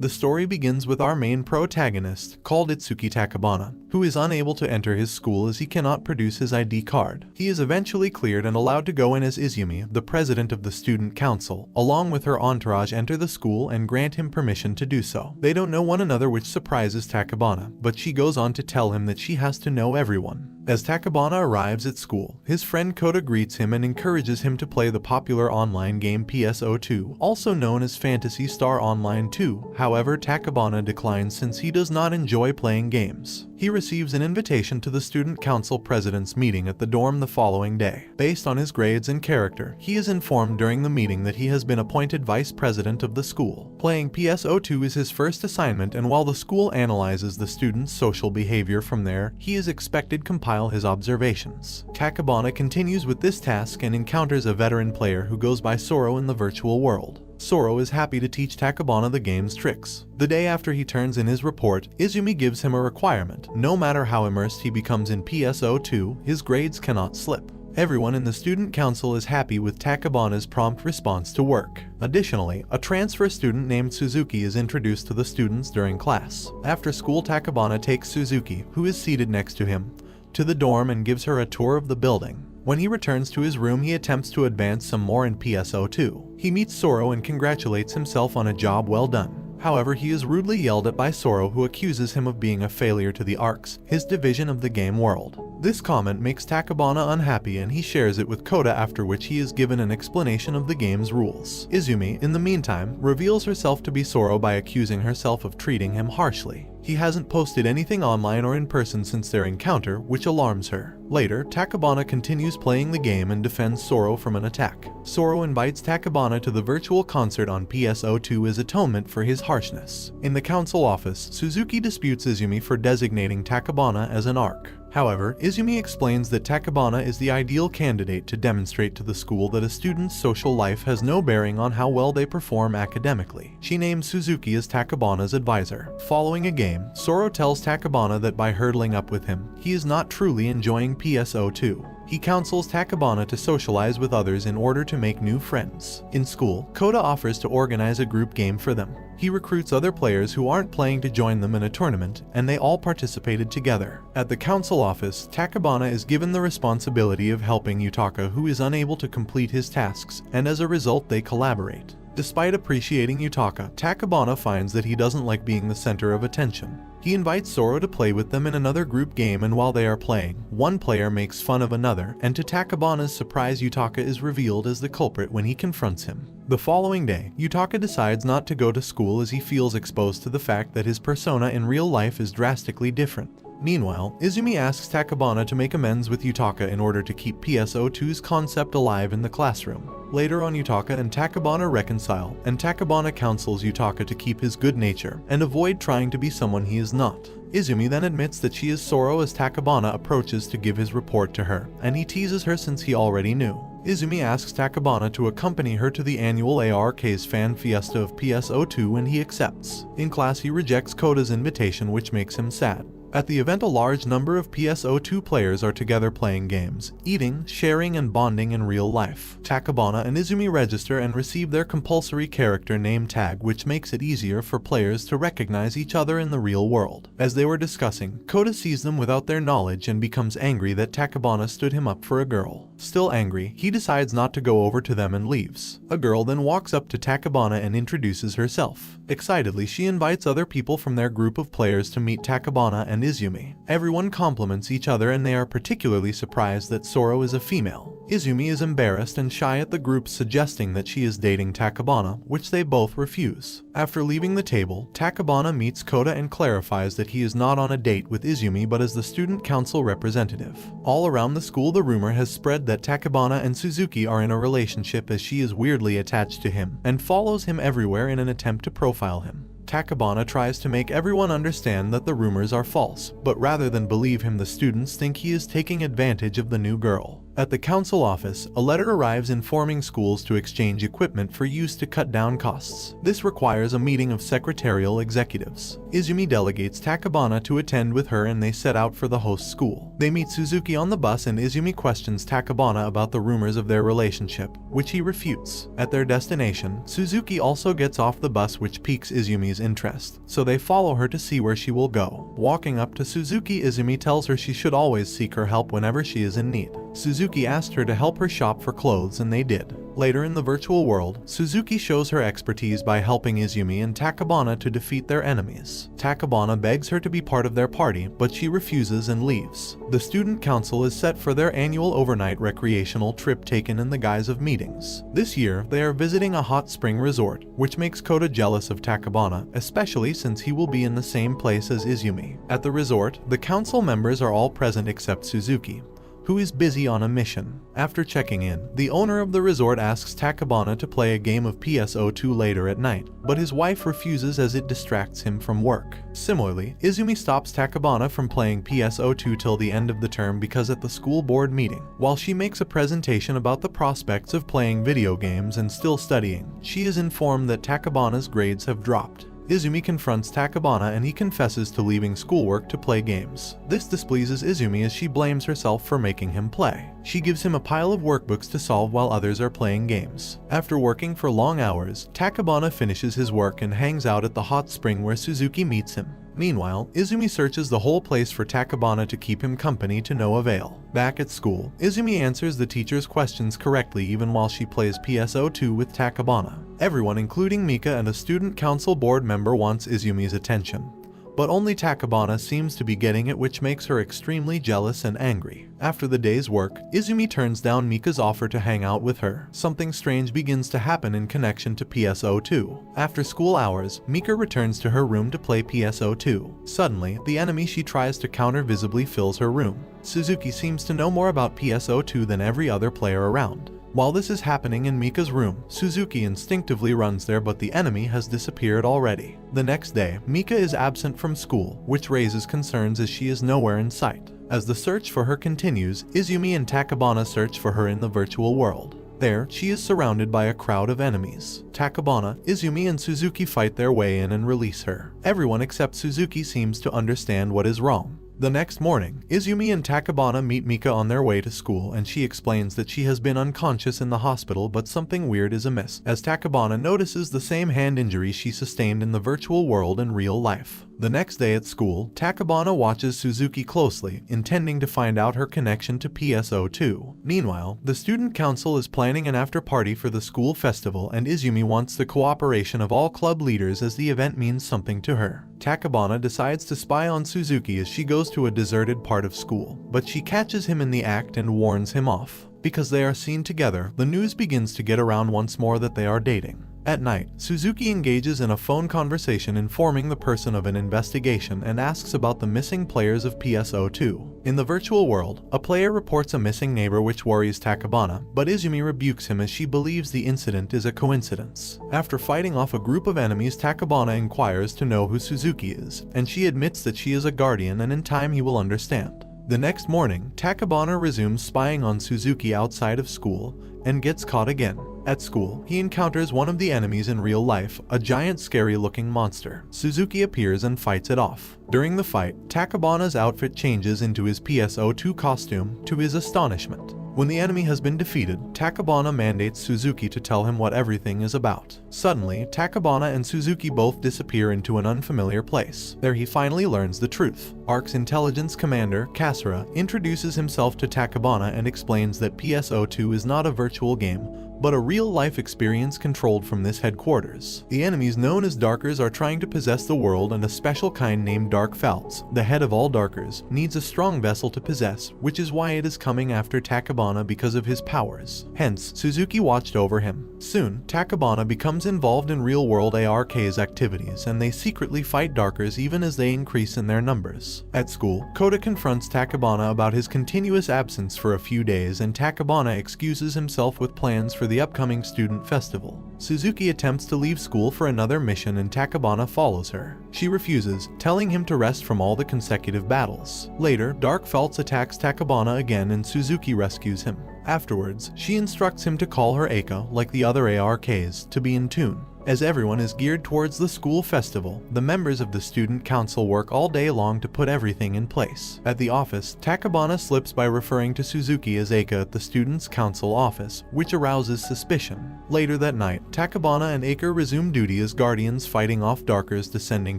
The story begins with our main protagonist, called Itsuki Takabana, who is unable to enter his school as he cannot produce his ID card. He is eventually cleared and allowed to go in as Izumi, the president of the student council, along with her entourage enter the school and grant him permission to do so. They don't know one another, which surprises Takabana, but she goes on to tell him that she has to know everyone. As Takabana arrives at school, his friend Kota greets him and encourages him to play the popular online game PSO2, also known as Phantasy Star Online 2. However, Takabana declines since he does not enjoy playing games. He receives an invitation to the student council president's meeting at the dorm the following day. Based on his grades and character, he is informed during the meeting that he has been appointed vice president of the school. Playing PSO2 is his first assignment, and while the school analyzes the student's social behavior from there, he is expected to compile his observations. Takabana continues with this task and encounters a veteran player who goes by Soro in the virtual world. Soro is happy to teach Takabana the game's tricks. The day after he turns in his report, Izumi gives him a requirement. No matter how immersed he becomes in PSO2, his grades cannot slip. Everyone in the student council is happy with Takabana's prompt response to work. Additionally, a transfer student named Suzuki is introduced to the students during class. After school, Takabana takes Suzuki, who is seated next to him, to the dorm and gives her a tour of the building. When he returns to his room, he attempts to advance some more in PSO2. He meets Soro and congratulates himself on a job well done. However, he is rudely yelled at by Soro, who accuses him of being a failure to the ARCs, his division of the game world. This comment makes Takabana unhappy and he shares it with Kota, after which he is given an explanation of the game's rules. Izumi, in the meantime, reveals herself to be Soro by accusing herself of treating him harshly. He hasn't posted anything online or in person since their encounter, which alarms her. Later, Takabana continues playing the game and defends Soro from an attack. Soro invites Takabana to the virtual concert on PSO2 as atonement for his harshness. In the council office, Suzuki disputes Izumi for designating Takabana as an ARC. However, Izumi explains that Takabana is the ideal candidate to demonstrate to the school that a student's social life has no bearing on how well they perform academically. She names Suzuki as Takabana's advisor. Following a game, Soro tells Takabana that by hurdling up with him, he is not truly enjoying PSO2. He counsels Takabana to socialize with others in order to make new friends. In school, Kota offers to organize a group game for them. He recruits other players who aren't playing to join them in a tournament, and they all participated together. At the council office, Takabana is given the responsibility of helping Yutaka, who is unable to complete his tasks, and as a result they collaborate. Despite appreciating Yutaka, Takabana finds that he doesn't like being the center of attention. He invites Soro to play with them in another group game, and while they are playing, one player makes fun of another, and to Takabana's surprise, Yutaka is revealed as the culprit when he confronts him. The following day, Yutaka decides not to go to school as he feels exposed to the fact that his persona in real life is drastically different. Meanwhile, Izumi asks Takabana to make amends with Yutaka in order to keep PSO2's concept alive in the classroom. Later on, Yutaka and Takabana reconcile, and Takabana counsels Yutaka to keep his good nature and avoid trying to be someone he is not. Izumi then admits that she is Soro as Takabana approaches to give his report to her, and he teases her since he already knew. Izumi asks Takabana to accompany her to the annual ARK's fan fiesta of PSO2 and he accepts. In class, he rejects Kota's invitation, which makes him sad. At the event, a large number of PSO2 players are together playing games, eating, sharing, and bonding in real life. Takabana and Izumi register and receive their compulsory character name tag, which makes it easier for players to recognize each other in the real world. As they were discussing, Kota sees them without their knowledge and becomes angry that Takabana stood him up for a girl. Still angry, he decides not to go over to them and leaves. A girl then walks up to Takabana and introduces herself. Excitedly, she invites other people from their group of players to meet Takabana and Izumi. Everyone compliments each other and they are particularly surprised that Soro is a female. Izumi is embarrassed and shy at the group, suggesting that she is dating Takabana, which they both refuse. After leaving the table, Takabana meets Kota and clarifies that he is not on a date with Izumi but as the student council representative. All around the school, the rumor has spread that Takabana and Suzuki are in a relationship as she is weirdly attached to him and follows him everywhere in an attempt to profile him. Takabana tries to make everyone understand that the rumors are false, but rather than believe him, the students think he is taking advantage of the new girl. At the council office, a letter arrives informing schools to exchange equipment for use to cut down costs. This requires a meeting of secretarial executives. Izumi delegates Takabana to attend with her and they set out for the host school. They meet Suzuki on the bus and Izumi questions Takabana about the rumors of their relationship, which he refutes. At their destination, Suzuki also gets off the bus, which piques Izumi's interest, so they follow her to see where she will go. Walking up to Suzuki, Izumi tells her she should always seek her help whenever she is in need. Suzuki asked her to help her shop for clothes and they did. Later in the virtual world, Suzuki shows her expertise by helping Izumi and Takabana to defeat their enemies. Takabana begs her to be part of their party, but she refuses and leaves. The student council is set for their annual overnight recreational trip taken in the guise of meetings. This year, they are visiting a hot spring resort, which makes Kota jealous of Takabana, especially since he will be in the same place as Izumi. At the resort, the council members are all present except Suzuki, who is busy on a mission. After checking in, the owner of the resort asks Takabana to play a game of PSO2 later at night, but his wife refuses as it distracts him from work. Similarly, Izumi stops Takabana from playing PSO2 till the end of the term because at the school board meeting, while she makes a presentation about the prospects of playing video games and still studying, she is informed that Takabana's grades have dropped. Izumi confronts Takabana and he confesses to leaving schoolwork to play games. This displeases Izumi as she blames herself for making him play. She gives him a pile of workbooks to solve while others are playing games. After working for long hours, Takabana finishes his work and hangs out at the hot spring where Suzuki meets him. Meanwhile, Izumi searches the whole place for Takabana to keep him company to no avail. Back at school, Izumi answers the teacher's questions correctly even while she plays PSO2 with Takabana. Everyone, including Mika and a student council board member, wants Izumi's attention, but only Takabana seems to be getting it, which makes her extremely jealous and angry. After the day's work, Izumi turns down Mika's offer to hang out with her. Something strange begins to happen in connection to PSO2. After school hours, Mika returns to her room to play PSO2. Suddenly, the enemy she tries to counter visibly fills her room. Suzuki seems to know more about PSO2 than every other player around. While this is happening in Mika's room, Suzuki instinctively runs there, but the enemy has disappeared already. The next day, Mika is absent from school, which raises concerns as she is nowhere in sight. As the search for her continues, Izumi and Takabana search for her in the virtual world. There, she is surrounded by a crowd of enemies. Takabana, Izumi, and Suzuki fight their way in and release her. Everyone except Suzuki seems to understand what is wrong. The next morning, Izumi and Takabana meet Mika on their way to school and she explains that she has been unconscious in the hospital, but something weird is amiss, as Takabana notices the same hand injury she sustained in the virtual world in real life. The next day at school, Takabana watches Suzuki closely, intending to find out her connection to PSO2. Meanwhile, the student council is planning an after-party for the school festival and Izumi wants the cooperation of all club leaders as the event means something to her. Takabana decides to spy on Suzuki as she goes to a deserted part of school, but she catches him in the act and warns him off. Because they are seen together, the news begins to get around once more that they are dating. At night, Suzuki engages in a phone conversation informing the person of an investigation and asks about the missing players of PSO2. In the virtual world, a player reports a missing neighbor, which worries Takabana, but Izumi rebukes him as she believes the incident is a coincidence. After fighting off a group of enemies, Takabana inquires to know who Suzuki is, and she admits that she is a guardian and in time he will understand. The next morning, Takabana resumes spying on Suzuki outside of school and gets caught again. At school, he encounters one of the enemies in real life, a giant scary-looking monster. Suzuki appears and fights it off. During the fight, Takabana's outfit changes into his PSO2 costume, to his astonishment. When the enemy has been defeated, Takabana mandates Suzuki to tell him what everything is about. Suddenly, Takabana and Suzuki both disappear into an unfamiliar place. There he finally learns the truth. ARC's intelligence commander, Kasura, introduces himself to Takabana and explains that PSO2 is not a virtual game, but a real-life experience controlled from this headquarters. The enemies known as Darkers are trying to possess the world, and a special kind named Dark Fouts, the head of all Darkers, needs a strong vessel to possess, which is why it is coming after Takabana because of his powers. Hence, Suzuki watched over him. Soon, Takabana becomes involved in real-world ARK's activities, and they secretly fight Darkers even as they increase in their numbers. At school, Kota confronts Takabana about his continuous absence for a few days, and Takabana excuses himself with plans for the upcoming student festival. Suzuki attempts to leave school for another mission and Takabana follows her. She refuses, telling him to rest from all the consecutive battles. Later, Dark Felts attacks Takabana again and Suzuki rescues him. Afterwards, she instructs him to call her Eika, like the other ARKs, to be in tune. As everyone is geared towards the school festival, the members of the student council work all day long to put everything in place. At the office, Takabana slips by referring to Suzuki as Eika at the students' council office, which arouses suspicion. Later that night, Takabana and Eika resume duty as guardians fighting off Darkers descending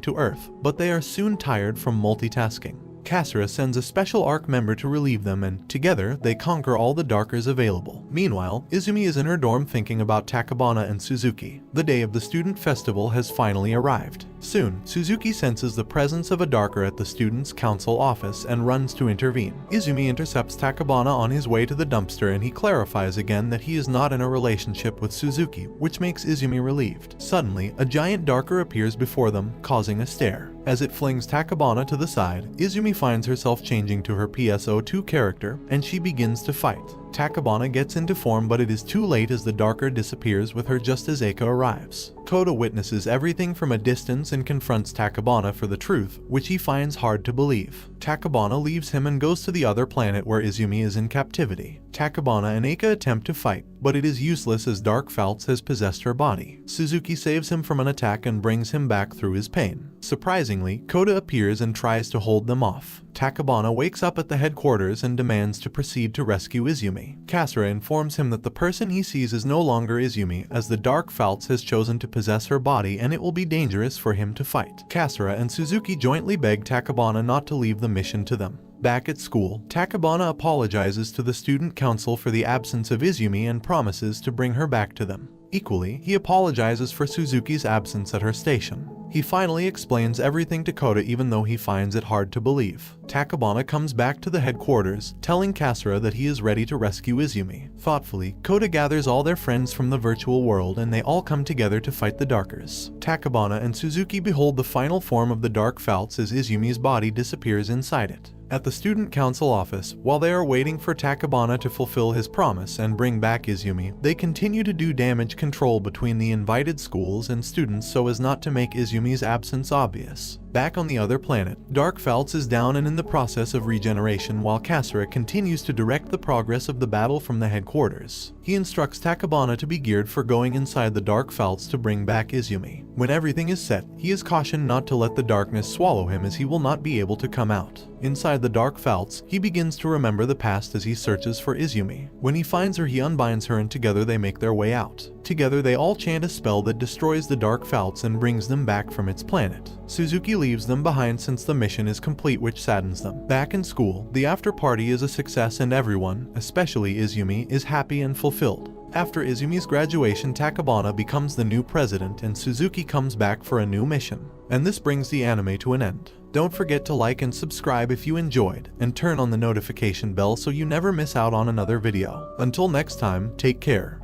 to Earth, but they are soon tired from multitasking. Kasura sends a special ARC member to relieve them and, together, they conquer all the Darkers available. Meanwhile, Izumi is in her dorm thinking about Takabana and Suzuki. The day of the student festival has finally arrived. Soon, Suzuki senses the presence of a Darker at the students' council office and runs to intervene. Izumi intercepts Takabana on his way to the dumpster and he clarifies again that he is not in a relationship with Suzuki, which makes Izumi relieved. Suddenly, a giant Darker appears before them, causing a stare. As it flings Takabana to the side, Izumi finds herself changing to her PSO2 character, and she begins to fight. Takabana gets into form, but it is too late as the Darker disappears with her just as Eika arrives. Koda witnesses everything from a distance and confronts Takabana for the truth, which he finds hard to believe. Takabana leaves him and goes to the other planet where Izumi is in captivity. Takabana and Eika attempt to fight, but it is useless as Dark Felts has possessed her body. Suzuki saves him from an attack and brings him back through his pain. Surprisingly, Koda appears and tries to hold them off. Takabana wakes up at the headquarters and demands to proceed to rescue Izumi. Kasura informs him that the person he sees is no longer Izumi, as the Dark Felts has chosen to possess her body and it will be dangerous for him to fight. Kasura and Suzuki jointly beg Takabana not to leave the mission to them. Back at school, Takabana apologizes to the student council for the absence of Izumi and promises to bring her back to them. Equally, he apologizes for Suzuki's absence at her station. He finally explains everything to Koda even though he finds it hard to believe. Takabana comes back to the headquarters, telling Kasura that he is ready to rescue Izumi. Thoughtfully, Koda gathers all their friends from the virtual world and they all come together to fight the Darkers. Takabana and Suzuki behold the final form of the Dark Felts as Izumi's body disappears inside it. At the student council office, while they are waiting for Takabana to fulfill his promise and bring back Izumi, they continue to do damage control between the invited schools and students so as not to make Izumi's absence obvious. Back on the other planet, Dark Felts is down and in the process of regeneration while Kasura continues to direct the progress of the battle from the headquarters. He instructs Takabana to be geared for going inside the Dark Felts to bring back Izumi. When everything is set, he is cautioned not to let the darkness swallow him as he will not be able to come out. Inside the Dark Felts, he begins to remember the past as he searches for Izumi. When he finds her, he unbinds her and together they make their way out. Together they all chant a spell that destroys the Dark Felts and brings them back from its planet. Suzuki leaves them behind since the mission is complete, which saddens them. Back in school, the after party is a success and everyone, especially Izumi, is happy and fulfilled. After Izumi's graduation, Takabana becomes the new president and Suzuki comes back for a new mission. And this brings the anime to an end. Don't forget to like and subscribe if you enjoyed, and turn on the notification bell so you never miss out on another video. Until next time, take care.